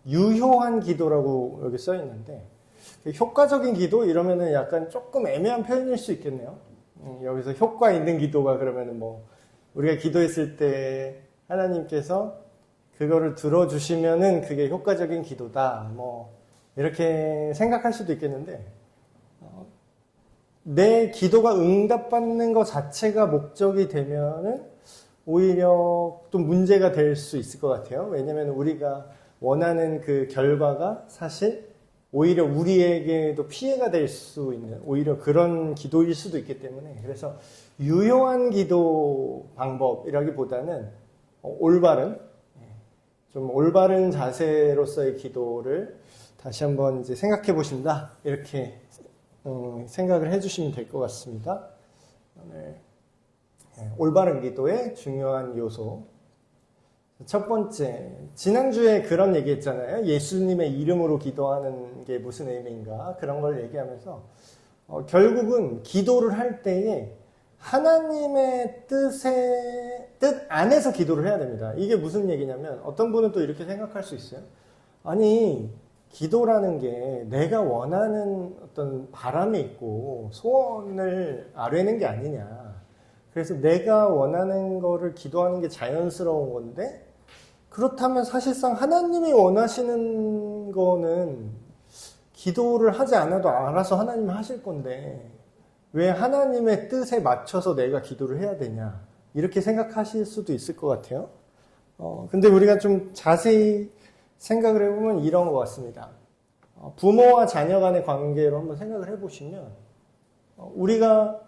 유효한 기도라고 여기 써 있는데, 효과적인 기도 이러면은 약간 조금 애매한 표현일 수 있겠네요. 여기서 효과 있는 기도가 그러면은 뭐 우리가 기도했을 때 하나님께서 그거를 들어주시면은 그게 효과적인 기도다. 뭐 이렇게 생각할 수도 있겠는데, 내 기도가 응답받는 것 자체가 목적이 되면은 오히려 좀 문제가 될 수 있을 것 같아요. 왜냐면 우리가 원하는 그 결과가 사실 오히려 우리에게도 피해가 될 수 있는 오히려 그런 기도일 수도 있기 때문에, 그래서 유효한 기도 방법이라기보다는 좀 올바른 자세로서의 기도를 다시 한번 이제 생각해 보신다, 이렇게 생각을 해주시면 될 것 같습니다. 올바른 기도의 중요한 요소. 첫 번째, 지난주에 그런 얘기 했잖아요. 예수님의 이름으로 기도하는 게 무슨 의미인가, 그런 걸 얘기하면서 결국은 기도를 할 때에 하나님의 뜻 안에서 기도를 해야 됩니다. 이게 무슨 얘기냐면, 어떤 분은 또 이렇게 생각할 수 있어요. 아니, 기도라는 게 내가 원하는 어떤 바람이 있고 소원을 아뢰는 게 아니냐. 그래서 내가 원하는 거를 기도하는 게 자연스러운 건데, 그렇다면 사실상 하나님이 원하시는 거는 기도를 하지 않아도 알아서 하나님이 하실 건데, 왜 하나님의 뜻에 맞춰서 내가 기도를 해야 되냐, 이렇게 생각하실 수도 있을 것 같아요. 근데 우리가 좀 자세히 생각을 해보면 이런 것 같습니다. 부모와 자녀 간의 관계로 한번 생각을 해보시면, 우리가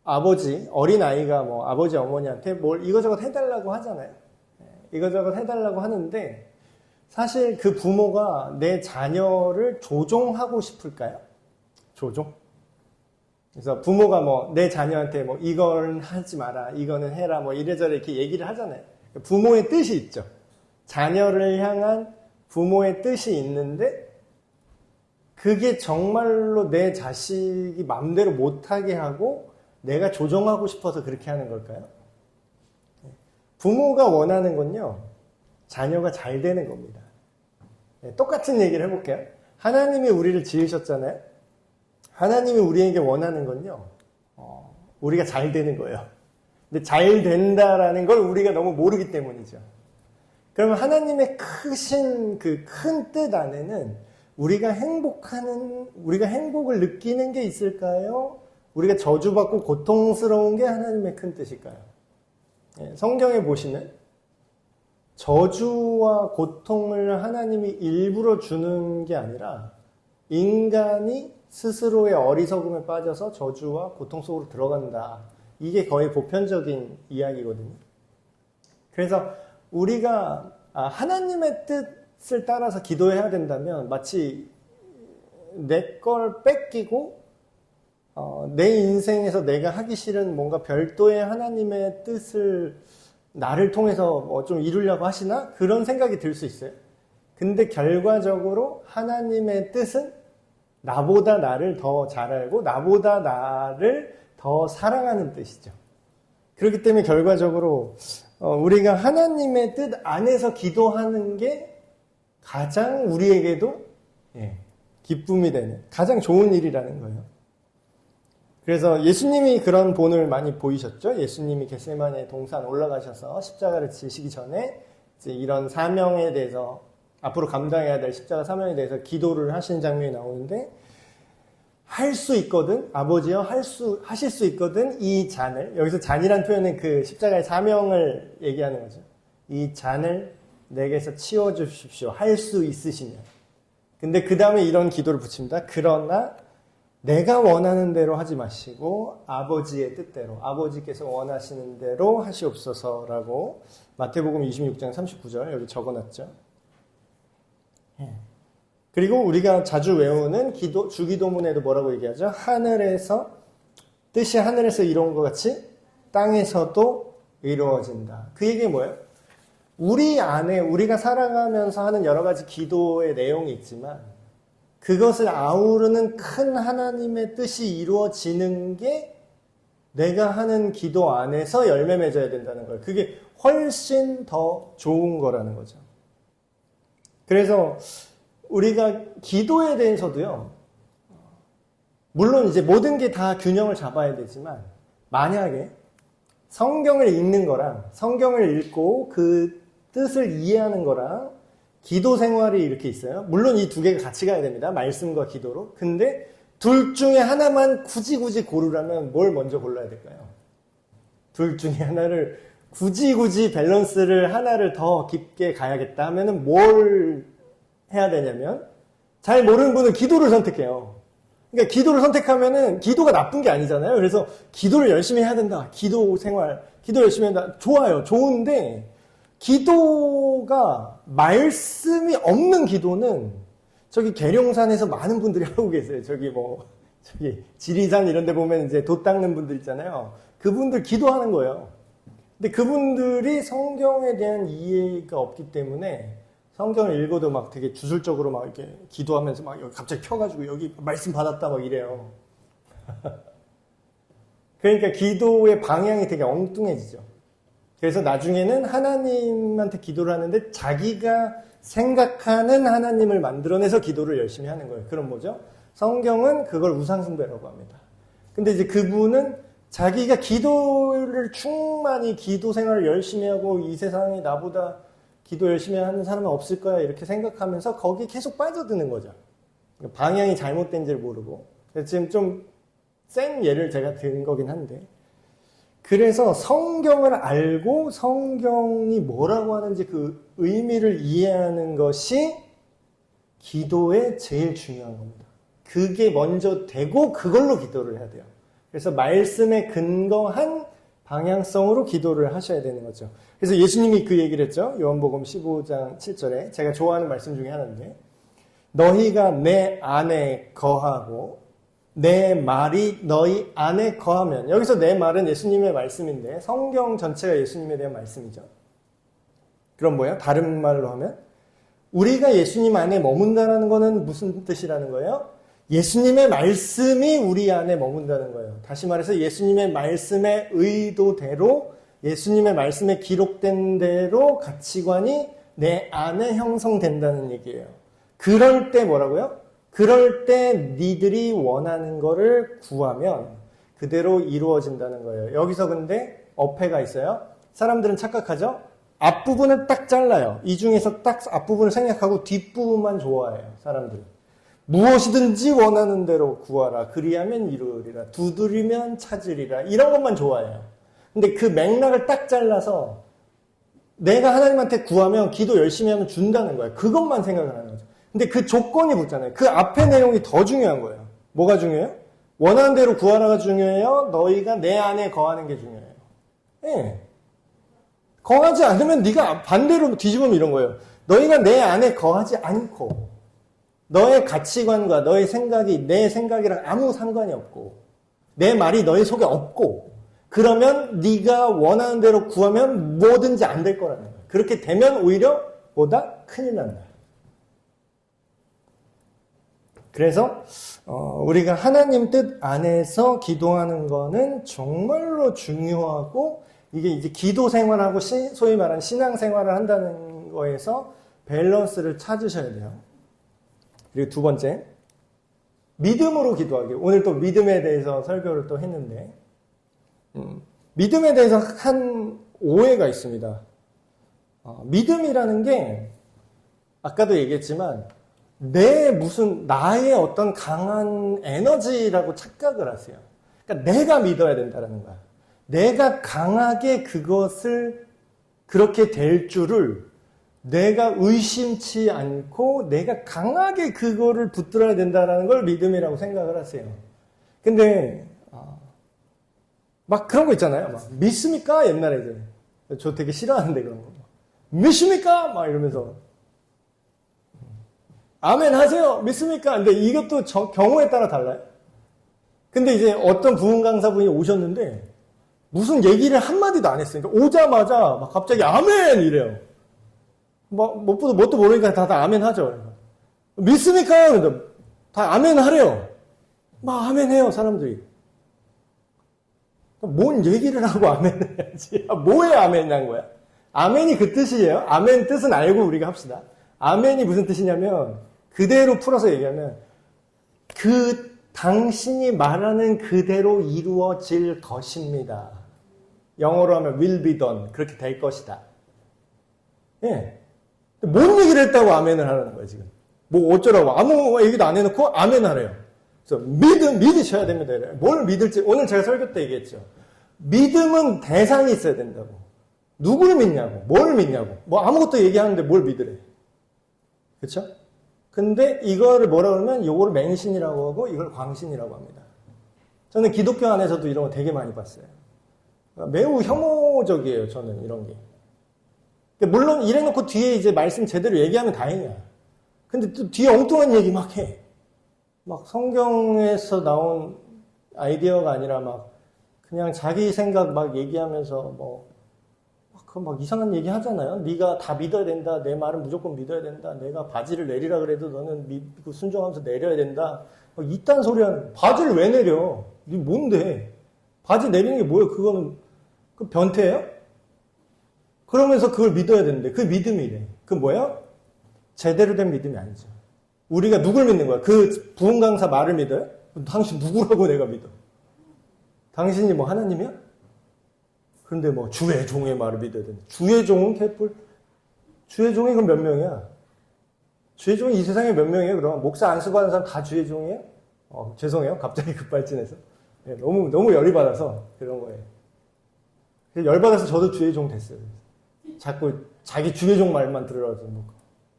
어린아이가 뭐 아버지, 어머니한테 뭘 이거저것 해달라고 하잖아요. 이거저것 해달라고 하는데, 사실 그 부모가 내 자녀를 조종하고 싶을까요? 조종? 그래서 부모가 뭐 내 자녀한테 뭐 이건 하지 마라, 이거는 해라, 뭐 이래저래 이렇게 얘기를 하잖아요. 부모의 뜻이 있죠. 자녀를 향한 부모의 뜻이 있는데, 그게 정말로 내 자식이 마음대로 못하게 하고 내가 조종하고 싶어서 그렇게 하는 걸까요? 부모가 원하는 건요, 자녀가 잘 되는 겁니다. 똑같은 얘기를 해볼게요. 하나님이 우리를 지으셨잖아요. 하나님이 우리에게 원하는 건요, 우리가 잘 되는 거예요. 근데 잘 된다라는 걸 우리가 너무 모르기 때문이죠. 그러면 하나님의 크신 그 큰 뜻 안에는 우리가 행복을 느끼는 게 있을까요? 우리가 저주받고 고통스러운 게 하나님의 큰 뜻일까요? 성경에 보시면 저주와 고통을 하나님이 일부러 주는 게 아니라 인간이 스스로의 어리석음에 빠져서 저주와 고통 속으로 들어간다. 이게 거의 보편적인 이야기거든요. 그래서 우리가 하나님의 뜻을 따라서 기도해야 된다면, 마치 내 걸 뺏기고 내 인생에서 내가 하기 싫은 뭔가 별도의 하나님의 뜻을 나를 통해서 뭐 좀 이루려고 하시나? 그런 생각이 들 수 있어요. 근데 결과적으로 하나님의 뜻은 나보다 나를 더 잘 알고 나보다 나를 더 사랑하는 뜻이죠. 그렇기 때문에 결과적으로 우리가 하나님의 뜻 안에서 기도하는 게 가장 우리에게도 기쁨이 되는, 가장 좋은 일이라는 거예요. 그래서 예수님이 그런 본을 많이 보이셨죠. 예수님이 겟세마네 동산 올라가셔서 십자가를 지시기 전에 이제 이런 사명에 대해서, 앞으로 감당해야 될 십자가 사명에 대해서 기도를 하시는 장면이 나오는데, 할 수 있거든, 아버지여 하실 수 있거든 이 잔을, 여기서 잔이란 표현은 그 십자가의 사명을 얘기하는 거죠. 이 잔을 내게서 치워주십시오. 할 수 있으시면. 근데 그 다음에 이런 기도를 붙입니다. 그러나 내가 원하는 대로 하지 마시고 아버지의 뜻대로, 아버지께서 원하시는 대로 하시옵소서라고 마태복음 26장 39절 여기 적어놨죠. 그리고 우리가 자주 외우는 주기도문에도 뭐라고 얘기하죠? 뜻이 하늘에서 이루어진 것 같이 땅에서도 이루어진다. 그 얘기가 뭐예요? 우리 안에 우리가 살아가면서 하는 여러 가지 기도의 내용이 있지만, 그것을 아우르는 큰 하나님의 뜻이 이루어지는 게 내가 하는 기도 안에서 열매 맺어야 된다는 거예요. 그게 훨씬 더 좋은 거라는 거죠. 그래서 우리가 기도에 대해서도요, 물론 이제 모든 게 다 균형을 잡아야 되지만, 만약에 성경을 읽는 거랑 성경을 읽고 그 뜻을 이해하는 거랑 기도 생활이 이렇게 있어요. 물론 이 두 개가 같이 가야 됩니다. 말씀과 기도로. 근데 둘 중에 하나만 굳이 고르라면 뭘 먼저 골라야 될까요? 둘 중에 하나를 굳이 밸런스를 하나를 더 깊게 가야겠다 하면은 뭘 해야 되냐면, 잘 모르는 분은 기도를 선택해요. 그러니까 기도를 선택하면은 기도가 나쁜 게 아니잖아요. 그래서 기도를 열심히 해야 된다. 기도 생활, 기도 열심히 한다. 좋아요. 좋은데 기도가 말씀이 없는 기도는 저기 계룡산에서 많은 분들이 하고 계세요. 저기 지리산 이런 데 보면 이제 돛 닦는 분들 있잖아요. 그분들 기도하는 거예요. 근데 그분들이 성경에 대한 이해가 없기 때문에 성경을 읽어도 막 되게 주술적으로 막 이렇게 기도하면서 막 여기 갑자기 펴가지고 여기 말씀 받았다 막 이래요. 그러니까 기도의 방향이 되게 엉뚱해지죠. 그래서 나중에는 하나님한테 기도를 하는데 자기가 생각하는 하나님을 만들어내서 기도를 열심히 하는 거예요. 그럼 뭐죠? 성경은 그걸 우상숭배라고 합니다. 근데 이제 그분은 자기가 기도를 충만히 기도 생활을 열심히 하고 이 세상에 나보다 기도 열심히 하는 사람은 없을 거야 이렇게 생각하면서 거기에 계속 빠져드는 거죠. 방향이 잘못된지를 모르고. 지금 좀 센 예를 제가 든 거긴 한데, 그래서 성경을 알고 성경이 뭐라고 하는지 그 의미를 이해하는 것이 기도의 제일 중요한 겁니다. 그게 먼저 되고 그걸로 기도를 해야 돼요. 그래서 말씀에 근거한 방향성으로 기도를 하셔야 되는 거죠. 그래서 예수님이 그 얘기를 했죠. 요한복음 15장 7절에 제가 좋아하는 말씀 중에 하나인데, 너희가 내 안에 거하고 내 말이 너희 안에 거하면, 여기서 내 말은 예수님의 말씀인데 성경 전체가 예수님에 대한 말씀이죠. 그럼 뭐예요? 다른 말로 하면 우리가 예수님 안에 머문다는 거는 무슨 뜻이라는 거예요? 예수님의 말씀이 우리 안에 머문다는 거예요. 다시 말해서 예수님의 말씀의 의도대로, 예수님의 말씀에 기록된 대로 가치관이 내 안에 형성된다는 얘기예요. 그럴 때 뭐라고요? 그럴 때 니들이 원하는 거를 구하면 그대로 이루어진다는 거예요. 여기서 근데 어폐가 있어요. 사람들은 착각하죠? 앞부분을 딱 잘라요. 이 중에서 딱 앞부분을 생략하고 뒷부분만 좋아해요. 사람들은. 무엇이든지 원하는 대로 구하라. 그리하면 이루리라. 두드리면 찾으리라. 이런 것만 좋아해요. 근데 그 맥락을 딱 잘라서 내가 하나님한테 구하면 기도 열심히 하면 준다는 거예요. 그것만 생각을 하는 거죠. 근데 그 조건이 붙잖아요. 그 앞에 내용이 더 중요한 거예요. 뭐가 중요해요? 원하는 대로 구하라가 중요해요? 너희가 내 안에 거하는 게 중요해요? 예. 거하지 않으면 네가 반대로 뒤집으면 이런 거예요. 너희가 내 안에 거하지 않고 너의 가치관과 너의 생각이 내 생각이랑 아무 상관이 없고 내 말이 너의 속에 없고, 그러면 네가 원하는 대로 구하면 뭐든지 안 될 거라는 거예요. 그렇게 되면 오히려 보다 큰일 난다. 그래서 우리가 하나님 뜻 안에서 기도하는 거는 정말로 중요하고, 이게 이제 기도 생활하고 소위 말하는 신앙 생활을 한다는 거에서 밸런스를 찾으셔야 돼요. 그리고 두 번째, 믿음으로 기도하기. 오늘 또 믿음에 대해서 설교를 또 했는데, 믿음에 대해서 한 오해가 있습니다. 믿음이라는 게 아까도 얘기했지만 나의 어떤 강한 에너지라고 착각을 하세요. 그러니까 내가 믿어야 된다는 거야. 내가 강하게 그것을 그렇게 될 줄을 내가 의심치 않고 내가 강하게 그거를 붙들어야 된다는 걸 믿음이라고 생각을 하세요. 근데 막 그런 거 있잖아요. 막 믿습니까? 옛날에 이제 저 되게 싫어하는데 그런 거. 믿습니까? 막 이러면서 아멘 하세요. 믿습니까? 근데 이것도 경우에 따라 달라요. 근데 이제 어떤 부흥 강사분이 오셨는데 무슨 얘기를 한마디도 안 했어요. 그러니까 오자마자 막 갑자기 아멘 이래요. 뭐 뭣도 모르니까 다 아멘 하죠. 믿습니까? 그러니까 다 아멘 하래요. 막 아멘 해요, 사람들이. 뭔 얘기를 하고 아멘 해야지. 뭐에 아멘 한 거야? 아멘이 그 뜻이에요. 아멘 뜻은 알고 우리가 합시다. 아멘이 무슨 뜻이냐면 그대로 풀어서 얘기하면 당신이 말하는 그대로 이루어질 것입니다. 영어로 하면 will be done. 그렇게 될 것이다. 예. 뭔 얘기를 했다고 아멘을 하라는 거예요, 지금. 뭐 어쩌라고. 아무 얘기도 안 해놓고 아멘 하래요. 그래서 믿으셔야 됩니다. 뭘 믿을지. 오늘 제가 설교 때 얘기했죠. 믿음은 대상이 있어야 된다고. 누구를 믿냐고. 뭘 믿냐고. 뭐 아무것도 얘기하는데 뭘 믿으래. 그렇죠? 근데 이거를 뭐라 그러면 이거를 맹신이라고 하고 이걸 광신이라고 합니다. 저는 기독교 안에서도 이런 거 되게 많이 봤어요. 매우 혐오적이에요. 저는 이런 게. 물론 이래놓고 뒤에 이제 말씀 제대로 얘기하면 다행이야. 근데 또 뒤에 엉뚱한 얘기 막 해. 막 성경에서 나온 아이디어가 아니라 막 그냥 자기 생각 막 얘기하면서 막 이상한 얘기 하잖아요. 네가 다 믿어야 된다. 내 말은 무조건 믿어야 된다. 내가 바지를 내리라 그래도 너는 믿고 순종하면서 내려야 된다. 이딴 소리 하는. 바지를 왜 내려? 네 뭔데? 바지 내리는 게 뭐예요? 그거는 그 변태예요? 그러면서 그걸 믿어야 되는데 그 믿음이래. 그 뭐야? 제대로 된 믿음이 아니죠. 우리가 누굴 믿는 거야? 그 부흥 강사 말을 믿어요? 당신 누구라고 내가 믿어? 당신이 뭐 하나님이야? 그런데 뭐 주의 종의 말을 믿어야 된다. 주의 종은 개뿔. 주의 종이 그럼 몇 명이야? 주의 종이 이 세상에 몇 명이에요? 그럼 목사 안 쓰고 하는 사람 다 주의 종이에요? 죄송해요. 갑자기 급발진해서. 네, 너무 열이 받아서 그런 거예요. 열받아서 저도 주의 종 됐어요. 자꾸 자기 주의 종 말만 들으라고 해서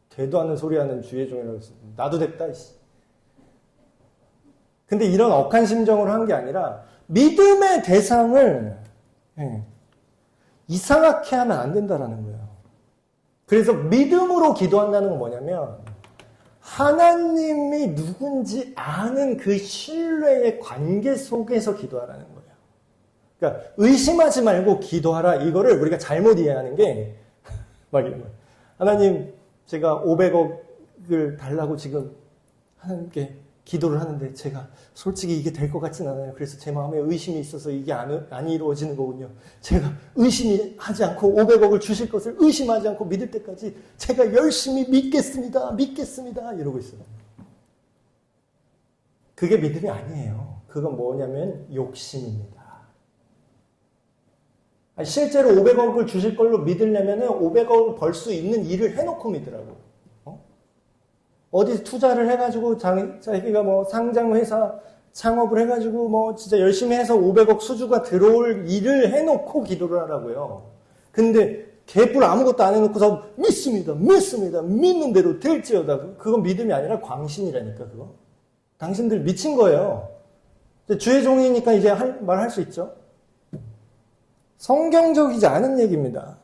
되도 않는 소리 하는 주의 종이라고 해서 나도 됐다. 이씨. 근데 이런 억한 심정으로 한 게 아니라 믿음의 대상을 이상하게 하면 안 된다라는 거예요. 그래서 믿음으로 기도한다는 건 뭐냐면 하나님이 누군지 아는 그 신뢰의 관계 속에서 기도하라는 거예요. 그러니까 의심하지 말고 기도하라. 이거를 우리가 잘못 이해하는 게 막 이런 거예요. 하나님, 제가 500억을 달라고 지금 하나님께 기도를 하는데 제가 솔직히 이게 될 것 같진 않아요. 그래서 제 마음에 의심이 있어서 이게 안 이루어지는 거군요. 제가 의심하지 않고 500억을 주실 것을 의심하지 않고 믿을 때까지 제가 열심히 믿겠습니다. 이러고 있어요. 그게 믿음이 아니에요. 그건 뭐냐면 욕심입니다. 실제로 500억을 주실 걸로 믿으려면 500억을 벌 수 있는 일을 해놓고 믿으라고. 어디 투자를 해가지고 자기가 뭐 상장회사 창업을 해가지고 진짜 열심히 해서 500억 수주가 들어올 일을 해놓고 기도를 하라고요. 근데 개뿔 아무것도 안 해놓고서 믿습니다. 믿는 대로 될지어다. 그건 믿음이 아니라 광신이라니까 그거. 당신들 미친 거예요. 주의 종이니까 이제 말할 수 있죠. 성경적이지 않은 얘기입니다.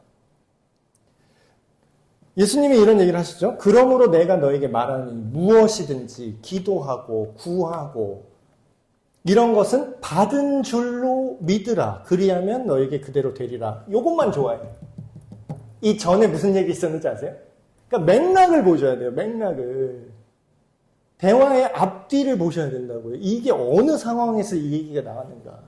예수님이 이런 얘기를 하시죠. 그러므로 내가 너에게 말하니 무엇이든지 기도하고 구하고 이런 것은 받은 줄로 믿으라. 그리하면 너에게 그대로 되리라. 이것만 좋아해요. 이 전에 무슨 얘기 있었는지 아세요? 그러니까 맥락을 보셔야 돼요. 맥락을. 대화의 앞뒤를 보셔야 된다고요. 이게 어느 상황에서 이 얘기가 나왔는가.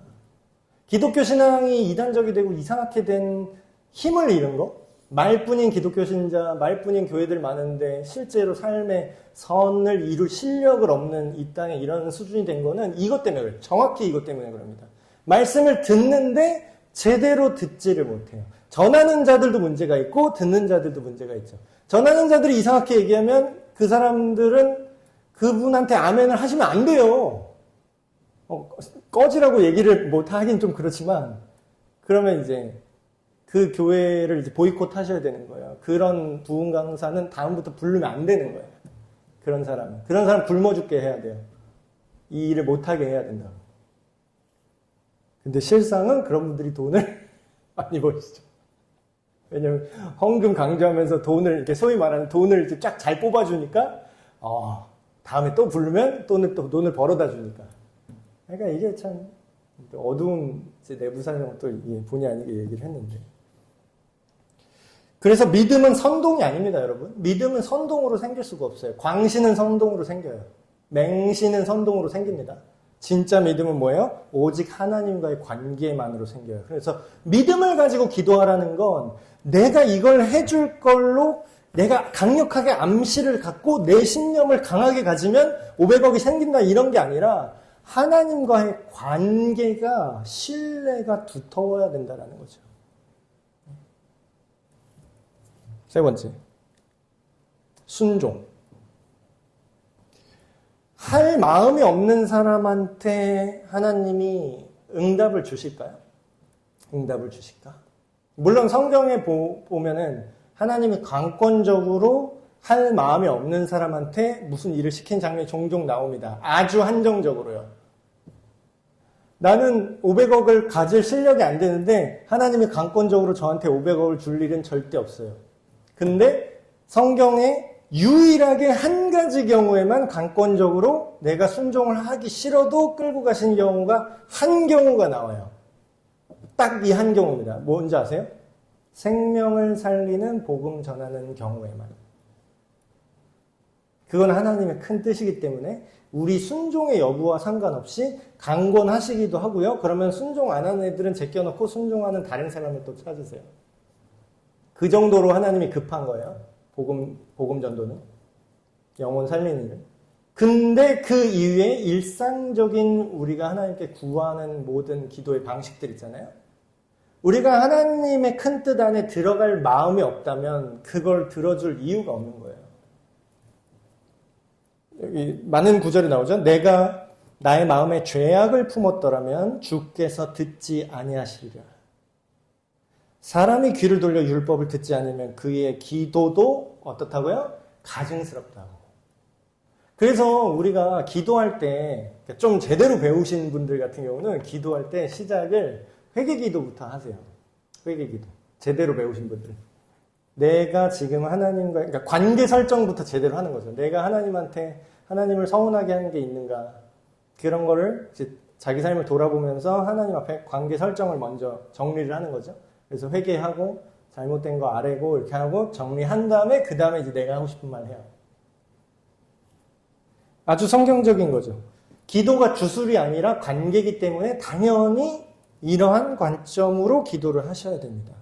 기독교 신앙이 이단적이 되고 이상하게 된 힘을 잃은 거? 말뿐인 기독교 신자, 말뿐인 교회들 많은데 실제로 삶의 선을 이룰 실력을 없는 이 땅에 이런 수준이 된 거는 이것 때문에 그래요. 정확히 이것 때문에 그럽니다. 말씀을 듣는데 제대로 듣지를 못해요. 전하는 자들도 문제가 있고 듣는 자들도 문제가 있죠. 전하는 자들이 이상하게 얘기하면 그 사람들은 그분한테 아멘을 하시면 안 돼요. 꺼지라고 얘기를 못 하긴 좀 그렇지만 그러면 이제 그 교회를 이제 보이콧 하셔야 되는 거예요. 그런 부흥 강사는 다음부터 부르면 안 되는 거예요. 그런 사람 굶어 죽게 해야 돼요. 이 일을 못하게 해야 된다고. 근데 실상은 그런 분들이 돈을 많이 버시죠. 왜냐면 헌금 강조하면서 돈을 이렇게 소위 말하는 돈을 이렇게 쫙 잘 뽑아주니까 다음에 또 부르면 돈을 벌어다 주니까. 그러니까 이게 참 어두운 내부 사정을 또 본의 아니게 얘기를 했는데. 그래서 믿음은 선동이 아닙니다, 여러분. 믿음은 선동으로 생길 수가 없어요. 광신은 선동으로 생겨요. 맹신은 선동으로 생깁니다. 진짜 믿음은 뭐예요? 오직 하나님과의 관계만으로 생겨요. 그래서 믿음을 가지고 기도하라는 건 내가 이걸 해줄 걸로 내가 강력하게 암시를 갖고 내 신념을 강하게 가지면 500억이 생긴다 이런 게 아니라 하나님과의 관계가 신뢰가 두터워야 된다는 거죠. 세 번째, 순종. 할 마음이 없는 사람한테 하나님이 응답을 주실까요? 응답을 주실까? 물론 성경에 보면은 하나님이 강권적으로 할 마음이 없는 사람한테 무슨 일을 시킨 장면이 종종 나옵니다. 아주 한정적으로요. 나는 500억을 가질 실력이 안 되는데 하나님이 강권적으로 저한테 500억을 줄 일은 절대 없어요. 근데 성경에 유일하게 한 가지 경우에만 강권적으로 내가 순종을 하기 싫어도 끌고 가신 경우가 한 경우가 나와요. 딱 이 한 경우입니다. 뭔지 아세요? 생명을 살리는 복음 전하는 경우에만. 그건 하나님의 큰 뜻이기 때문에 우리 순종의 여부와 상관없이 강권하시기도 하고요. 그러면 순종 안 하는 애들은 제껴놓고 순종하는 다른 사람을 또 찾으세요. 그 정도로 하나님이 급한 거예요. 복음 전도는. 영혼 살리는 일. 근데 그 이외에 일상적인 우리가 하나님께 구하는 모든 기도의 방식들 있잖아요. 우리가 하나님의 큰 뜻 안에 들어갈 마음이 없다면 그걸 들어줄 이유가 없는 거예요. 여기 많은 구절이 나오죠. 내가 나의 마음에 죄악을 품었더라면 주께서 듣지 아니하시리라. 사람이 귀를 돌려 율법을 듣지 않으면 그의 기도도 어떻다고요? 가증스럽다고. 그래서 우리가 기도할 때 좀 제대로 배우신 분들 같은 경우는 기도할 때 시작을 회개기도부터 하세요. 회개기도. 제대로 배우신 분들. 내가 지금 하나님과, 그러니까 관계 설정부터 제대로 하는 거죠. 내가 하나님한테 하나님을 서운하게 한 게 있는가. 그런 거를 이제 자기 삶을 돌아보면서 하나님 앞에 관계 설정을 먼저 정리를 하는 거죠. 그래서 회개하고 잘못된 거 아뢰고 이렇게 하고 정리한 다음에 그 다음에 이제 내가 하고 싶은 말 해요. 아주 성경적인 거죠. 기도가 주술이 아니라 관계이기 때문에 당연히 이러한 관점으로 기도를 하셔야 됩니다.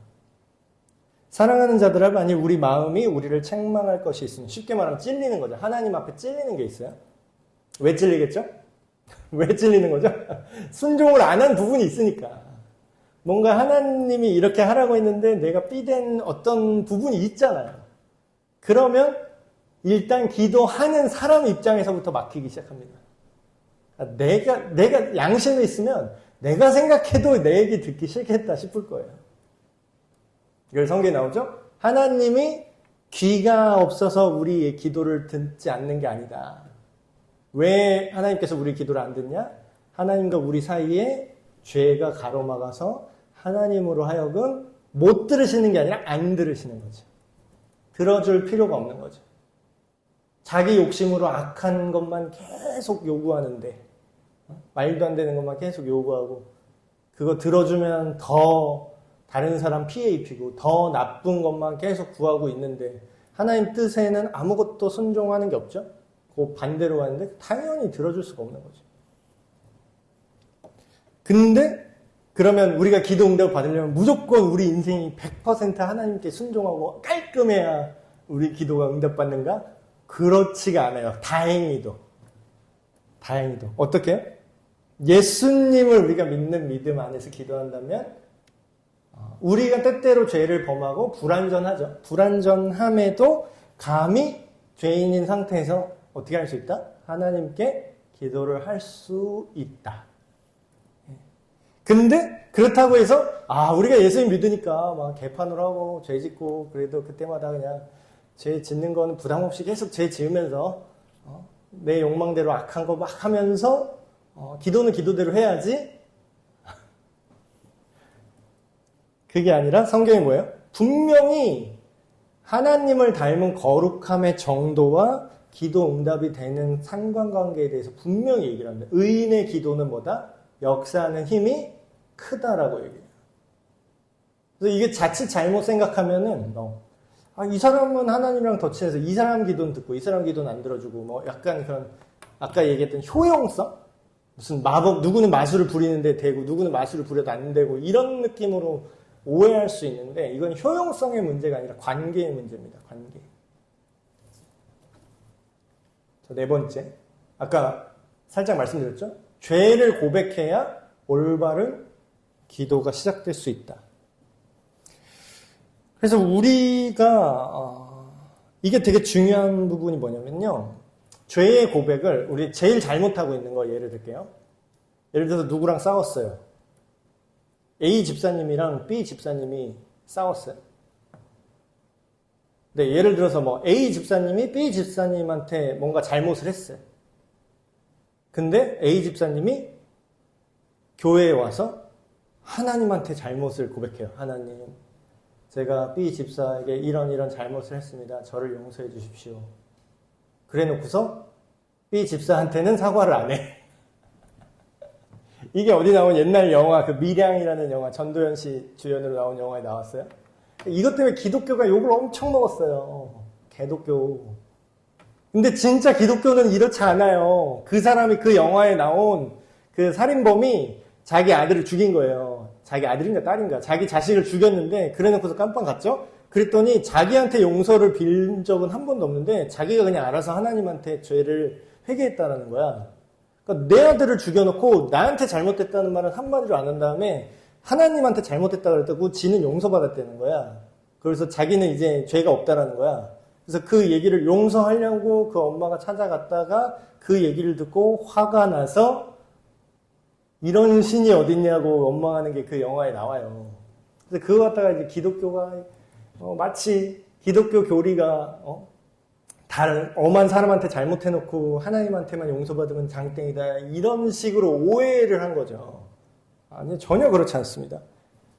사랑하는 자들아, 만일 우리 마음이 우리를 책망할 것이 있으면, 쉽게 말하면 찔리는 거죠. 하나님 앞에 찔리는 게 있어요. 왜 찔리겠죠? 왜 찔리는 거죠? 순종을 안 한 부분이 있으니까. 뭔가 하나님이 이렇게 하라고 했는데 내가 삐된 어떤 부분이 있잖아요. 그러면 일단 기도하는 사람 입장에서부터 막히기 시작합니다. 내가 양심이 있으면 내가 생각해도 내 얘기 듣기 싫겠다 싶을 거예요. 이걸 성경에 나오죠? 하나님이 귀가 없어서 우리의 기도를 듣지 않는 게 아니다. 왜 하나님께서 우리 기도를 안 듣냐? 하나님과 우리 사이에 죄가 가로막아서 하나님으로 하여금 못 들으시는 게 아니라 안 들으시는 거죠. 들어줄 필요가 없는 거죠. 자기 욕심으로 악한 것만 계속 요구하는데, 말도 안 되는 것만 계속 요구하고, 그거 들어주면 더 다른 사람 피해 입히고 더 나쁜 것만 계속 구하고 있는데 하나님 뜻에는 아무것도 순종하는 게 없죠. 그 반대로 가는데 당연히 들어줄 수가 없는 거죠. 근데 그러면 우리가 기도 응답을 받으려면 무조건 우리 인생이 100% 하나님께 순종하고 깔끔해야 우리 기도가 응답받는가? 그렇지가 않아요. 다행히도. 어떻게? 예수님을 우리가 믿는 믿음 안에서 기도한다면 우리가 때때로 죄를 범하고 불완전하죠. 불완전함에도 감히 죄인인 상태에서 어떻게 할 수 있다? 하나님께 기도를 할 수 있다. 근데 그렇다고 해서 우리가 예수님 믿으니까 막 개판으로 하고 죄 짓고 그래도 그때마다 그냥 죄 짓는 거는 부담 없이 계속 죄 지으면서 내 욕망대로 악한 거 막 하면서 기도는 기도대로 해야지. 그게 아니라 성경이 뭐예요? 분명히 하나님을 닮은 거룩함의 정도와 기도 응답이 되는 상관관계에 대해서 분명히 얘기를 합니다. 의인의 기도는 뭐다? 역사하는 힘이 크다라고 얘기해요. 그래서 이게 자칫 잘못 생각하면은 이 사람은 하나님이랑 더 친해서 이 사람 기도는 듣고 이 사람 기도는 안 들어주고 뭐 약간 그런 아까 얘기했던 효용성? 무슨 마법, 누구는 마술을 부리는데 되고 누구는 마술을 부려도 안 되고 이런 느낌으로 오해할 수 있는데 이건 효용성의 문제가 아니라 관계의 문제입니다. 관계. 자, 네 번째. 아까 살짝 말씀드렸죠? 죄를 고백해야 올바른 기도가 시작될 수 있다. 그래서 우리가 이게 되게 중요한 부분이 뭐냐면요. 죄의 고백을 우리 제일 잘못하고 있는 거 예를 들게요. 예를 들어서 누구랑 싸웠어요. A 집사님이랑 B 집사님이 싸웠어요. 네, 예를 들어서 뭐 A 집사님이 B 집사님한테 뭔가 잘못을 했어요. 근데 A 집사님이 교회에 와서 하나님한테 잘못을 고백해요. 하나님, 제가 B 집사에게 이런 잘못을 했습니다. 저를 용서해 주십시오. 그래 놓고서 B 집사한테는 사과를 안 해. 이게 어디 나온 옛날 영화, 그 밀양이라는 영화, 전도연 씨 주연으로 나온 영화에 나왔어요. 이것 때문에 기독교가 욕을 엄청 먹었어요. 개독교. 근데 진짜 기독교는 이렇지 않아요. 그 사람이 그 영화에 나온 그 살인범이 자기 아들을 죽인 거예요. 자기 아들인가 딸인가 자기 자식을 죽였는데 그래 놓고서 깜빵 갔죠. 그랬더니 자기한테 용서를 빌 적은 한 번도 없는데 자기가 그냥 알아서 하나님한테 죄를 회개했다라는 거야. 그러니까 내 아들을 죽여놓고 나한테 잘못됐다는 말은 한마디로 안 한 다음에 하나님한테 잘못했다 그랬다고 지는 용서받았다는 거야. 그래서 자기는 이제 죄가 없다라는 거야. 그래서 그 얘기를 용서하려고 그 엄마가 찾아갔다가 그 얘기를 듣고 화가 나서 이런 신이 어딨냐고 원망하는 게 그 영화에 나와요. 그래서 그거 갖다가 이제 기독교가 마치 기독교 교리가 다른 엄한 사람한테 잘못해놓고 하나님한테만 용서받으면 장땡이다 이런 식으로 오해를 한 거죠. 아니 전혀 그렇지 않습니다.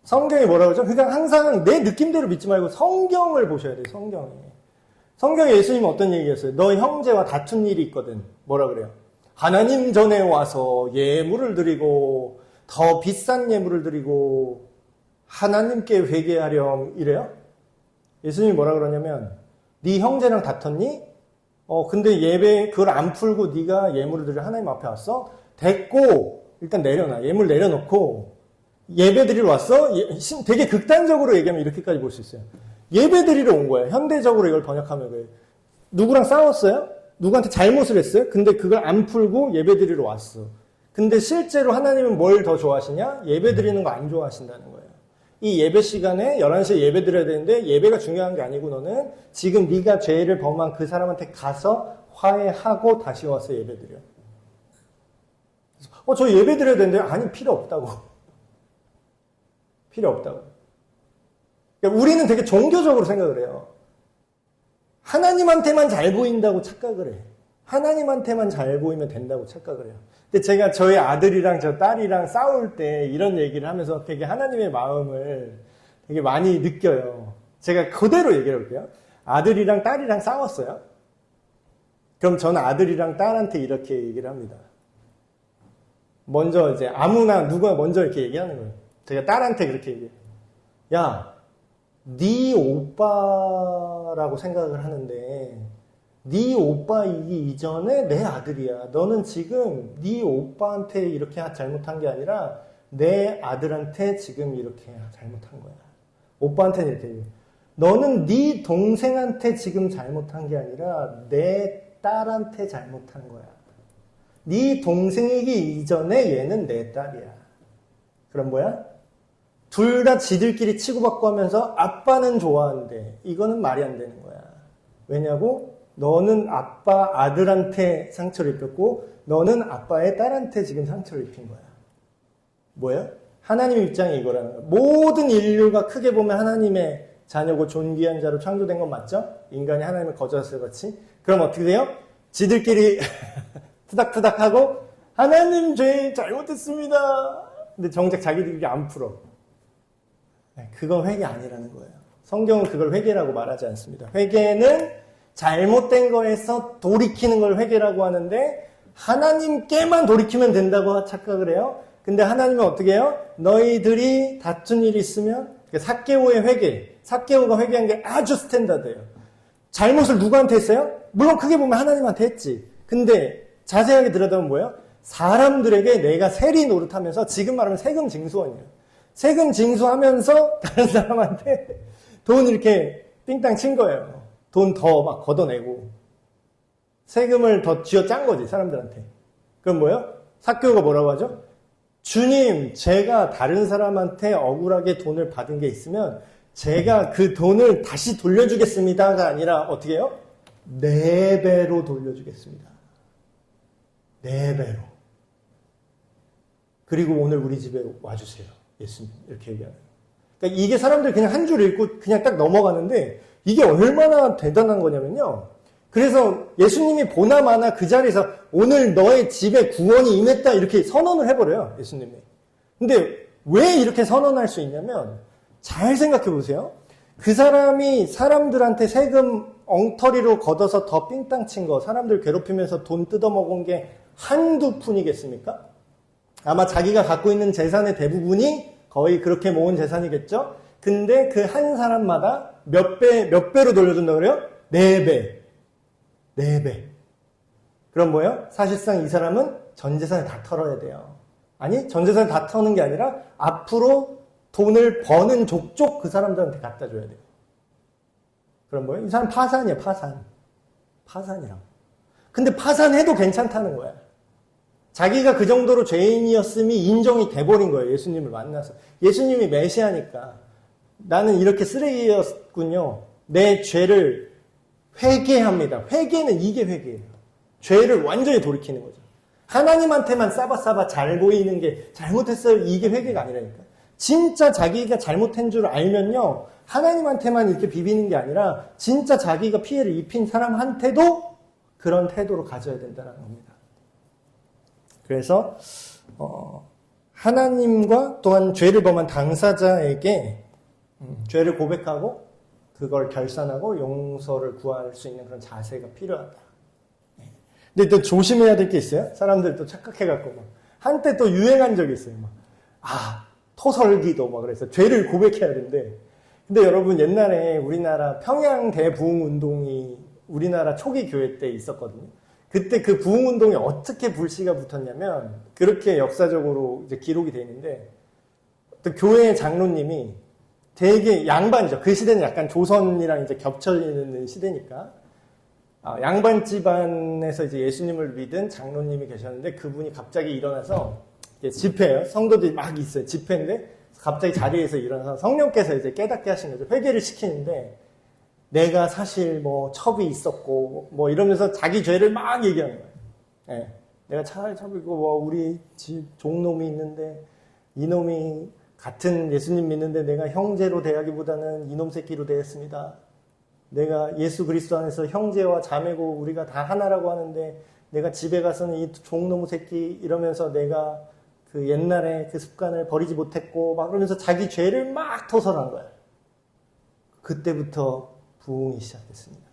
성경이 뭐라고 그러죠? 그러니까 항상 내 느낌대로 믿지 말고 성경을 보셔야 돼요. 성경에 예수님은 어떤 얘기했어요? 너 형제와 다툰 일이 있거든. 뭐라 그래요? 하나님 전에 와서 예물을 드리고 더 비싼 예물을 드리고 하나님께 회개하렴 이래요? 예수님이 뭐라 그러냐면 네 형제랑 다퉜니? 근데 예배 그걸 안 풀고 네가 예물을 드려 하나님 앞에 왔어? 됐고 일단 내려놔. 예물 내려놓고 예배 드리러 왔어? 되게 극단적으로 얘기하면 이렇게까지 볼 수 있어요. 예배 드리러 온 거예요. 현대적으로 이걸 번역하면 그래요. 누구랑 싸웠어요? 누구한테 잘못을 했어요? 근데 그걸 안 풀고 예배 드리러 왔어. 근데 실제로 하나님은 뭘 더 좋아하시냐? 예배 드리는 거 안 좋아하신다는 거예요. 이 예배 시간에 11시에 예배 드려야 되는데 예배가 중요한 게 아니고 너는 지금 네가 죄를 범한 그 사람한테 가서 화해하고 다시 와서 예배 드려. 저 예배 드려야 되는데 아니 필요 없다고. 필요 없다고. 그러니까 우리는 되게 종교적으로 생각을 해요. 하나님한테만 잘 보인다고 착각을 해. 하나님한테만 잘 보이면 된다고 착각을 해요. 근데 제가 저희 아들이랑 저 딸이랑 싸울 때 이런 얘기를 하면서 되게 하나님의 마음을 되게 많이 느껴요. 제가 그대로 얘기해 볼게요. 아들이랑 딸이랑 싸웠어요. 그럼 저는 아들이랑 딸한테 이렇게 얘기를 합니다. 먼저 이제 아무나 누가 먼저 이렇게 얘기하는 거예요. 제가 딸한테 그렇게 얘기해요. 야, 네 오빠라고 생각을 하는데 네 오빠이기 이전에 내 아들이야. 너는 지금 네 오빠한테 이렇게 잘못한 게 아니라 내 아들한테 지금 이렇게 잘못한 거야. 오빠한테는 이렇게 얘기해. 너는 네 동생한테 지금 잘못한 게 아니라 내 딸한테 잘못한 거야. 네 동생이기 이전에 얘는 내 딸이야. 그럼 뭐야? 둘 다 지들끼리 치고받고 하면서 아빠는 좋아하는데 이거는 말이 안 되는 거야. 왜냐고? 너는 아빠 아들한테 상처를 입혔고 너는 아빠의 딸한테 지금 상처를 입힌 거야. 뭐야? 하나님의 입장이 이거라는 거야. 모든 인류가 크게 보면 하나님의 자녀고 존귀한 자로 창조된 건 맞죠? 인간이 하나님의 거저스 같이. 그럼 어떻게 돼요? 지들끼리 투닥투닥하고 하나님 죄 잘못했습니다. 근데 정작 자기들이 안 풀어. 그건 회개 아니라는 거예요. 성경은 그걸 회개라고 말하지 않습니다. 회개는 잘못된 거에서 돌이키는 걸 회개라고 하는데 하나님께만 돌이키면 된다고 착각을 해요. 근데 하나님은 어떻게 해요? 너희들이 다툰 일이 있으면 삭개오의 회개, 삭개오가 회개한 게 아주 스탠다드예요. 잘못을 누구한테 했어요? 물론 크게 보면 하나님한테 했지. 근데 자세하게 들여다보면 뭐예요? 사람들에게 내가 세리 노릇하면서 지금 말하면 세금 징수원이에요. 세금 징수하면서 다른 사람한테 돈 이렇게 띵땅 친 거예요. 돈 더 막 걷어내고. 세금을 더 쥐어짠 거지, 사람들한테. 그럼 뭐예요? 삭개오가 뭐라고 하죠? 주님, 제가 다른 사람한테 억울하게 돈을 받은 게 있으면 제가 그 돈을 다시 돌려주겠습니다가 아니라 어떻게 해요? 4배로 돌려주겠습니다. 4배로. 그리고 오늘 우리 집에 와주세요. 예수님. 이렇게 얘기하는 거예요. 그러니까 이게 사람들 그냥 한 줄 읽고 그냥 딱 넘어가는데 이게 얼마나 대단한 거냐면요. 그래서 예수님이 보나마나 그 자리에서 오늘 너의 집에 구원이 임했다 이렇게 선언을 해버려요. 예수님이. 근데 왜 이렇게 선언할 수 있냐면 잘 생각해 보세요. 그 사람이 사람들한테 세금 엉터리로 걷어서 더 삥땅 친 거, 사람들 괴롭히면서 돈 뜯어먹은 게 한두 푼이겠습니까? 아마 자기가 갖고 있는 재산의 대부분이 거의 그렇게 모은 재산이겠죠? 근데 그 한 사람마다 몇 배로 돌려준다고 그래요? 4배. 4배. 그럼 뭐예요? 사실상 이 사람은 전 재산을 다 털어야 돼요. 아니, 전 재산을 다 터는 게 아니라 앞으로 돈을 버는 족족 그 사람들한테 갖다 줘야 돼요. 그럼 뭐예요? 이 사람 파산이에요, 파산. 파산이라고. 근데 파산해도 괜찮다는 거야. 자기가 그 정도로 죄인이었음이 인정이 돼버린 거예요. 예수님을 만나서. 예수님이 메시아니까. 나는 이렇게 쓰레기였군요. 내 죄를 회개합니다. 회개는 이게 회개예요. 죄를 완전히 돌이키는 거죠. 하나님한테만 싸바싸바 잘 보이는 게 잘못했어요. 이게 회개가 아니라니까. 진짜 자기가 잘못한 줄 알면요. 하나님한테만 이렇게 비비는 게 아니라 진짜 자기가 피해를 입힌 사람한테도 그런 태도로 가져야 된다는 겁니다. 그래서 하나님과 또한 죄를 범한 당사자에게 죄를 고백하고 그걸 결산하고 용서를 구할 수 있는 그런 자세가 필요하다. 근데 또 조심해야 될 게 있어요. 사람들 또 착각해갖고 막 한때 또 유행한 적이 있어요. 막 토설기도 막 그래서 죄를 고백해야 되는데, 근데 여러분 옛날에 우리나라 평양 대부흥 운동이 우리나라 초기 교회 때 있었거든요. 그때 그 부흥 운동이 어떻게 불씨가 붙었냐면 그렇게 역사적으로 이제 기록이 되어 있는데, 또 교회 장로님이 되게 양반이죠. 그 시대는 약간 조선이랑 이제 겹쳐 있는 시대니까 양반 집안에서 이제 예수님을 믿은 장로님이 계셨는데 그분이 갑자기 일어나서 집회예요. 성도들이 막 있어요. 집회인데 갑자기 자리에서 일어나서 성령께서 이제 깨닫게 하신 거죠. 회개를 시키는데 내가 사실 뭐 첩이 있었고 뭐 이러면서 자기 죄를 막 얘기하는 거예요. 네. 내가 차라리 첩이고 뭐 우리 집 종놈이 있는데 이놈이 같은 예수님 믿는데 내가 형제로 대하기보다는 이놈 새끼로 대했습니다. 내가 예수 그리스도 안에서 형제와 자매고 우리가 다 하나라고 하는데 내가 집에 가서는 이 종놈 새끼 이러면서 내가 그 옛날에 그 습관을 버리지 못했고 막 그러면서 자기 죄를 막 토설한 거예요. 그때부터 부흥이 시작됐습니다.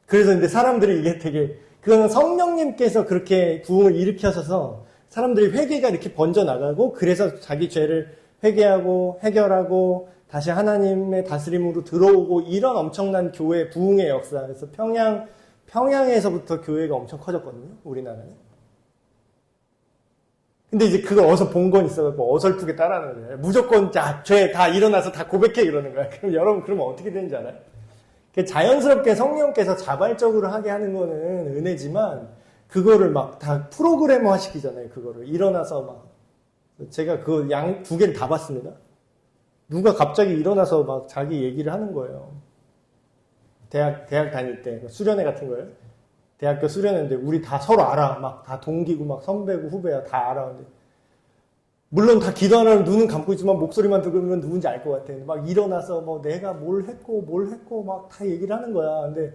그래서 근데 사람들이 이게 되게 그거는 성령님께서 그렇게 부흥을 일으켜셔서 사람들이 회개가 이렇게 번져나가고 그래서 자기 죄를 회개하고 해결하고 다시 하나님의 다스림으로 들어오고 이런 엄청난 교회 부흥의 역사. 그래서 평양에서부터 교회가 엄청 커졌거든요. 우리나라는. 근데 이제 그걸 어디서 본 건 있어갖고 어설프게 따라하는 거예요. 무조건 죄 다 일어나서 다 고백해 이러는 거야. 그럼 여러분 그러면 어떻게 되는지 알아요? 자연스럽게 성령께서 자발적으로 하게 하는 거는 은혜지만 그거를 막 다 프로그래머 시키잖아요. 그거를 일어나서 막 제가 그 양 두 개를 다 봤습니다. 누가 갑자기 일어나서 막 자기 얘기를 하는 거예요. 대학 다닐 때 수련회 같은 거예요. 대학교 수련회인데 우리 다 서로 알아. 막 다 동기고 막 선배고 후배야 다 알아. 근데 물론 다 기도 안 하면 눈은 감고 있지만 목소리만 들으면 누군지 알 것 같아. 막 일어나서 뭐 내가 뭘 했고 막 다 얘기를 하는 거야. 근데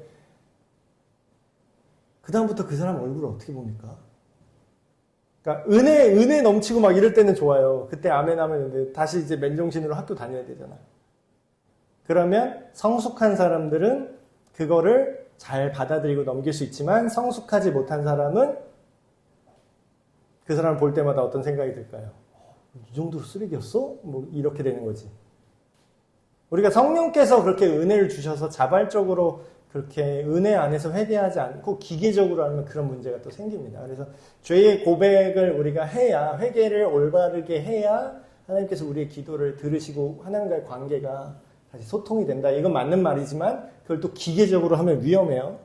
그다음부터 그 사람 얼굴을 어떻게 봅니까? 그러니까 은혜 넘치고 막 이럴 때는 좋아요. 그때 아멘 하면 다시 이제 맨정신으로 학교 다녀야 되잖아. 그러면 성숙한 사람들은 그거를 잘 받아들이고 넘길 수 있지만 성숙하지 못한 사람은 그 사람을 볼 때마다 어떤 생각이 들까요? 이 정도로 쓰레기였어? 뭐 이렇게 되는 거지. 우리가 성령께서 그렇게 은혜를 주셔서 자발적으로 그렇게 은혜 안에서 회개하지 않고 기계적으로 하면 그런 문제가 또 생깁니다. 그래서 죄의 고백을 우리가 해야, 회개를 올바르게 해야 하나님께서 우리의 기도를 들으시고 하나님과의 관계가 다시 소통이 된다. 이건 맞는 말이지만 그걸 또 기계적으로 하면 위험해요.